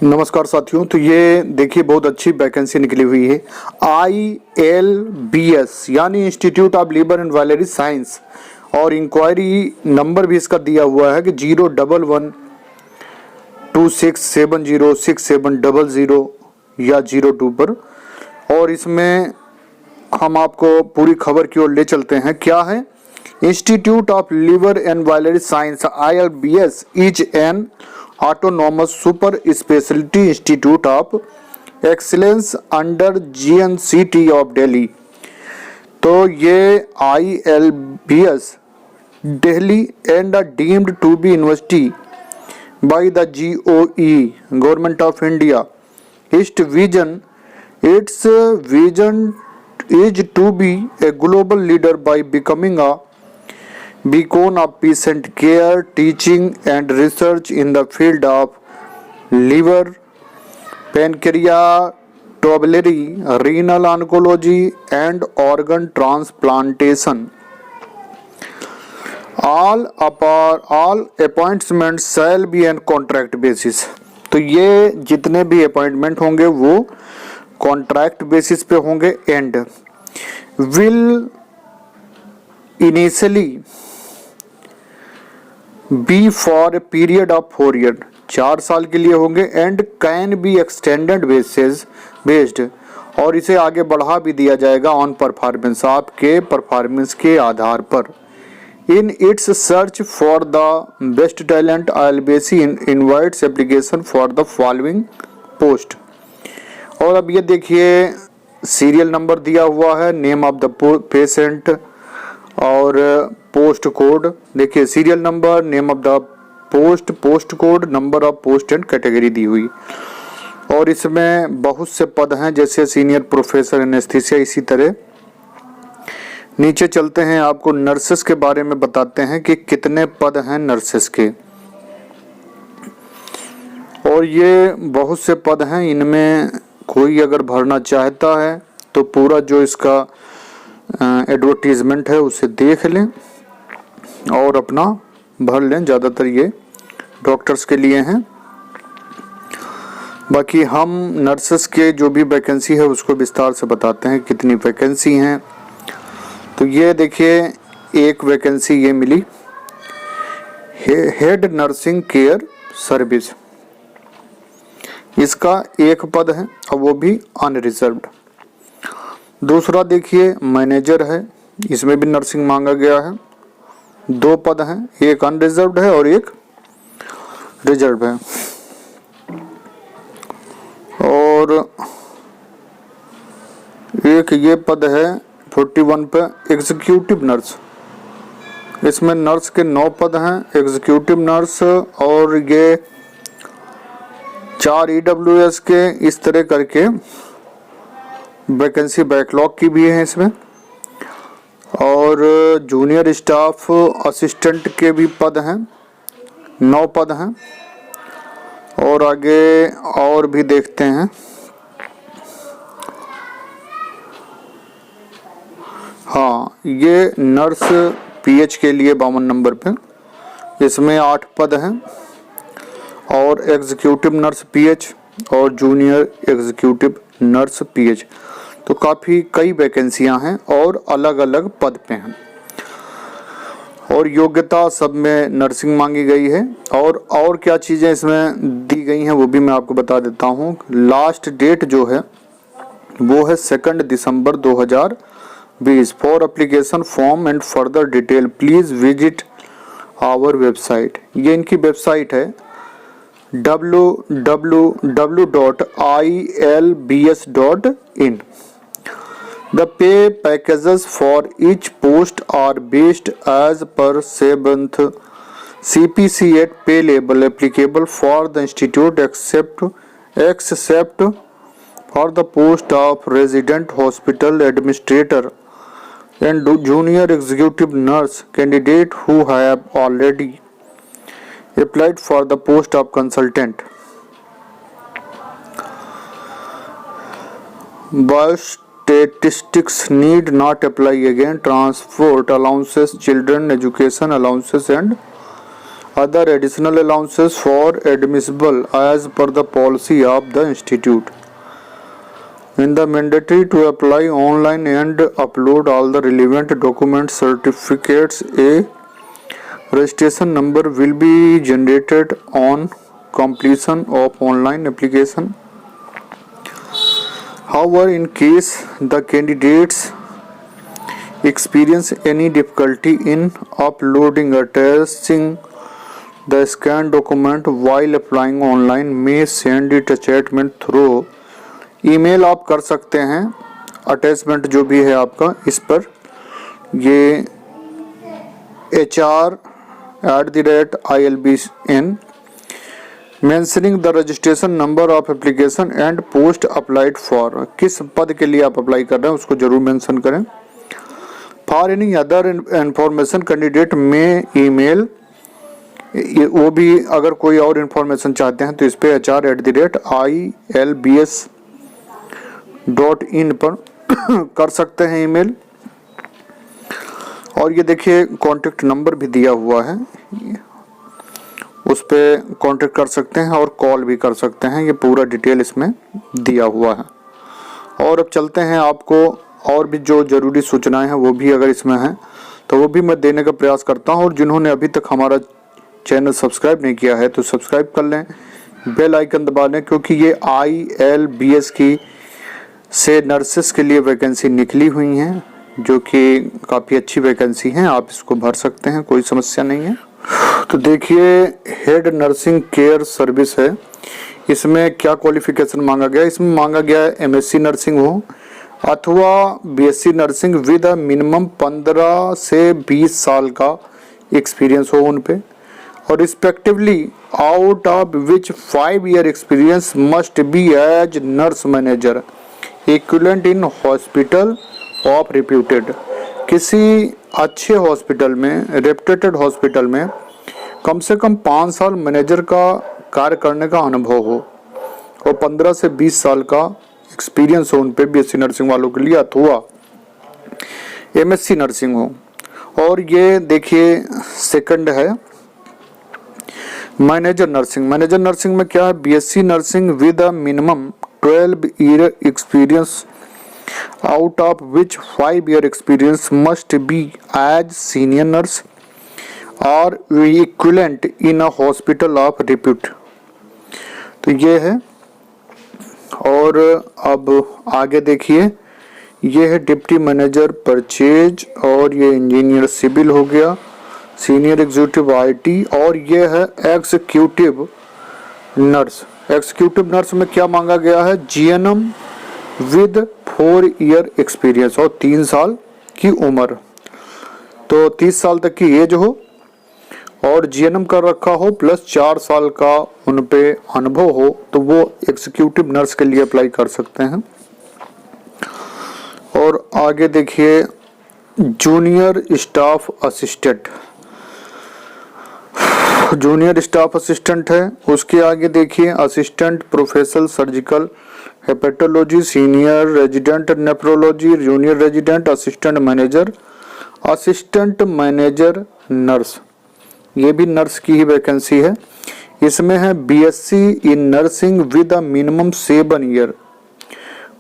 नमस्कार साथियों। तो ये देखिए बहुत अच्छी वैकेंसी निकली हुई है ILBS यानी institute of liver and biliary science, और इंक्वायरी नंबर भी इसका दिया हुआ है कि 01126706700 या 02 पर। और इसमें हम आपको पूरी खबर की ओर ले चलते हैं। क्या है? Institute of liver and biliary science ILBS is an autonomous super specialty institute of excellence under GNCT of Delhi। तो ये ILBS Delhi and deemed to be university by the GOE Government of India। Its vision is to be a global leader by becoming a beacon of patient care, teaching and research in the field of liver, pancreatology, renal oncology and organ transplantation। All appointments shall be on contract basis। तो ये जितने भी appointment होंगे वो contract basis पे होंगे and will initially be for a period of 4 year, 4 साल के लिए होंगे and can be extended based, और इसे आगे बढ़ा भी दिया जाएगा ऑन परफॉर्मेंस, आपके परफॉर्मेंस के आधार पर। In its search for the best talent ILBS invites application for the following post. और अब ये देखिए सीरियल नंबर दिया हुआ है, नेम ऑफ द पेशेंट और पोस्ट कोड। देखिए serial number, name of the post code, number of post and category दी हुई। और इसमें बहुत से पद हैं जैसे सीनियर प्रोफेसर एनेस्थीसिया। इसी तरह नीचे चलते हैं, आपको नर्सेस के बारे में बताते हैं कि कितने पद हैं नर्सेस के। और ये बहुत से पद हैं, इनमें कोई अगर भरना चाहता है तो पूरा जो इसका एडवर्टीजमेंट है उसे देख लें और अपना भर लें। ज़्यादातर ये डॉक्टर्स के लिए हैं। बाकी हम नर्सेस के जो भी वैकेंसी है उसको विस्तार से बताते हैं कितनी वैकेंसी हैं। तो ये देखिए एक वैकेंसी ये मिली, हेड नर्सिंग केयर सर्विस, इसका एक पद है और वो भी अनरिजर्व्ड। दूसरा देखिए मैनेजर है, इसमें भी नर्सिंग मांगा गया है, 2 पद हैं, एक अनरिजर्व्ड है और एक रिजर्व है। और एक ये पद है 41 पे एग्जीक्यूटिव नर्स, इसमें नर्स के 9 पद हैं, एग्जीक्यूटिव नर्स, और ये 4 EWS के, इस तरह करके वैकेंसी बैकलॉग की भी है इसमें। और जूनियर स्टाफ असिस्टेंट के भी पद हैं, 9 पद हैं। और आगे और भी देखते हैं। हाँ, ये नर्स PH के लिए 52 नंबर पे, इसमें 8 पद हैं। और एग्जीक्यूटिव नर्स PH और जूनियर एग्जीक्यूटिव नर्स PH, तो काफ़ी कई वैकेंसियां हैं और अलग अलग पद पे हैं। और योग्यता सब में नर्सिंग मांगी गई है। और क्या चीज़ें इसमें दी गई हैं वो भी मैं आपको बता देता हूँ। लास्ट डेट जो है वो है 2 दिसंबर 2020। For application form and further detail please visit our website. ये इनकी वेबसाइट है www.ilbs.in। The pay packages for each post are based as per 7th CPC at pay level applicable for the institute except for the post of resident hospital administrator and junior executive nurse candidate who have already applied for the post of consultant। Biostatistics need not apply again। Transport allowances, children education allowances and other additional allowances for admissible as per the policy of the institute. In the mandatory to apply online and upload all the relevant documents, certificates. A registration number will be generated on completion of online application. However, in case the candidates experience any difficulty in uploading or attaching the scanned document while applying online, may send it attachment through email. आप कर सकते हैं attachment जो भी है आपका इस पर ये HR@ILBN mentioning the registration number of application and post applied for. किस पद के लिए आप अप्लाई कर रहे हैं उसको जरूर मेंशन करें। For any other information candidate में ईमेल, वो भी अगर कोई और इंफॉर्मेशन चाहते हैं तो इस पे HR@ILBS.in पर कर सकते हैं ईमेल। और ये देखिए कॉन्टेक्ट नंबर भी दिया हुआ है, उस पर कांटेक्ट कर सकते हैं और कॉल भी कर सकते हैं। ये पूरा डिटेल इसमें दिया हुआ है। और अब चलते हैं, आपको और भी जो ज़रूरी सूचनाएं हैं वो भी अगर इसमें हैं तो वो भी मैं देने का प्रयास करता हूं। और जिन्होंने अभी तक हमारा चैनल सब्सक्राइब नहीं किया है तो सब्सक्राइब कर लें, बेल आइकन दबा लें, क्योंकि ये ILBS की से नर्सेस के लिए वैकेंसी निकली हुई हैं जो कि काफ़ी अच्छी वैकेंसी हैं। आप इसको भर सकते हैं, कोई समस्या नहीं है। तो देखिए हेड नर्सिंग केयर सर्विस है, इसमें क्या क्वालिफिकेशन मांगा गया? इसमें मांगा गया है MSc नर्सिंग हो अथवा BSc नर्सिंग विद मिनिमम 15 से 20 साल का एक्सपीरियंस हो उन पे, और respectively out of which 5 year experience must be as nurse manager equivalent in hospital of reputed. किसी अच्छे हॉस्पिटल में, रेप्यूटेड हॉस्पिटल में कम से कम 5 साल मैनेजर का कार्य करने का अनुभव हो और 15 से 20 साल का एक्सपीरियंस हो उन पे BSc नर्सिंग वालों के लिए, अथवा MSc नर्सिंग हो। और ये देखिए सेकंड है मैनेजर नर्सिंग। मैनेजर नर्सिंग में क्या है? BSc nursing with a minimum 12 year experience out of which 5 year experience must be as senior nurse or equivalent in a hospital of repute। तो ये है। और अब आगे देखिए, ये है डिप्टी मैनेजर परचेज, और ये इंजीनियर सिविल हो गया, सीनियर एग्जीक्यूटिव IT, और ये है एग्जीक्यूटिव नर्स। एग्जीक्यूटिव नर्स में क्या मांगा गया है? GNM विद 4 ईयर एक्सपीरियंस और 3 साल की उम्र, तो 30 साल तक की एज हो और GNM कर रखा हो प्लस 4 साल का उन पे अनुभव हो, तो वो एग्जीक्यूटिव नर्स के लिए अप्लाई कर सकते हैं। और आगे देखिए junior staff assistant, junior staff assistant है। उसके आगे देखिए assistant professor surgical hepatology, senior resident nephrology, junior resident, assistant manager nurse, ये भी नर्स की ही वैकेंसी है। इसमें है BSc in nursing with a minimum 7 year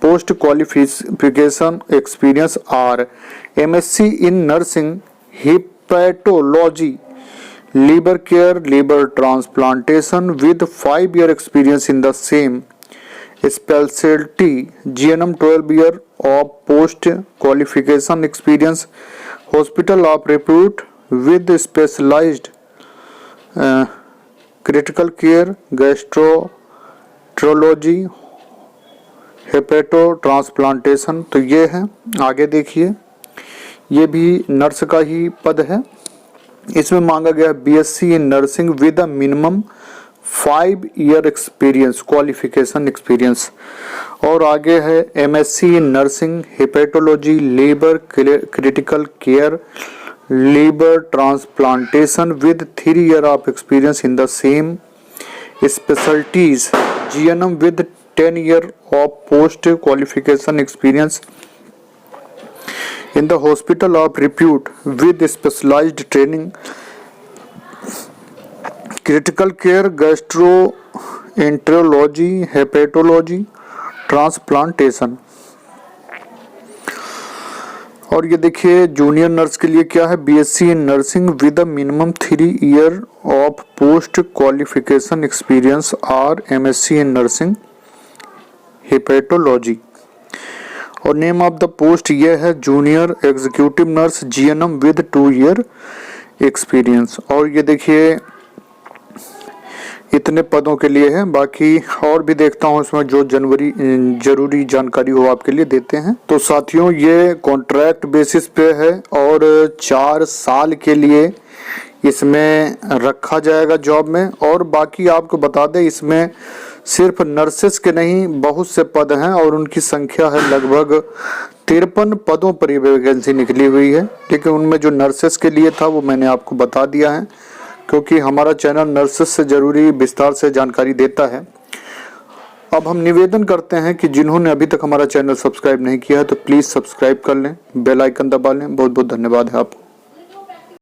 post qualification experience or MSc in nursing hepatology, liver care, liver transplantation with 5 year experience in the same specialty, GNM 12 year of post qualification experience, hospital of repute with specialized critical care, gastroenterology, hepato transplantation. तो ये है। आगे देखिए ये भी nurse का ही पद है। इसमें मांगा गया BSc in nursing with a minimum 5 year experience, qualification experience. और आगे है MSc in nursing hepatology, labour critical care, labour transplantation with 3 year of experience in the same specialities, GNM with 10 year of post qualification experience in the hospital of repute with specialized training critical care, gastroenterology, hepatology, transplantation. और ये देखिए junior nurse के लिए क्या है, BSc in nursing with a minimum 3 year of post qualification experience और MSc in nursing hepatology. और name of the post ये है junior executive nurse GNM with 2 year experience. और ये देखिए इतने पदों के लिए है, बाकी और भी देखता हूँ इसमें जो जरूरी जानकारी हो आपके लिए देते हैं। तो साथियों ये कॉन्ट्रैक्ट बेसिस पे है और 4 साल के लिए इसमें रखा जाएगा जॉब में। और बाकी आपको बता दें इसमें सिर्फ नर्सेस के नहीं बहुत से पद हैं और उनकी संख्या है लगभग 53 पदों पर ये वैकेंसी निकली हुई है। लेकिन उनमें जो नर्सेस के लिए था वो मैंने आपको बता दिया है, क्योंकि हमारा चैनल नर्सेस से जरूरी विस्तार से जानकारी देता है। अब हम निवेदन करते हैं कि जिन्होंने अभी तक हमारा चैनल सब्सक्राइब नहीं किया है तो प्लीज़ सब्सक्राइब कर लें, बेल आइकन दबा लें। बहुत बहुत धन्यवाद है आपको।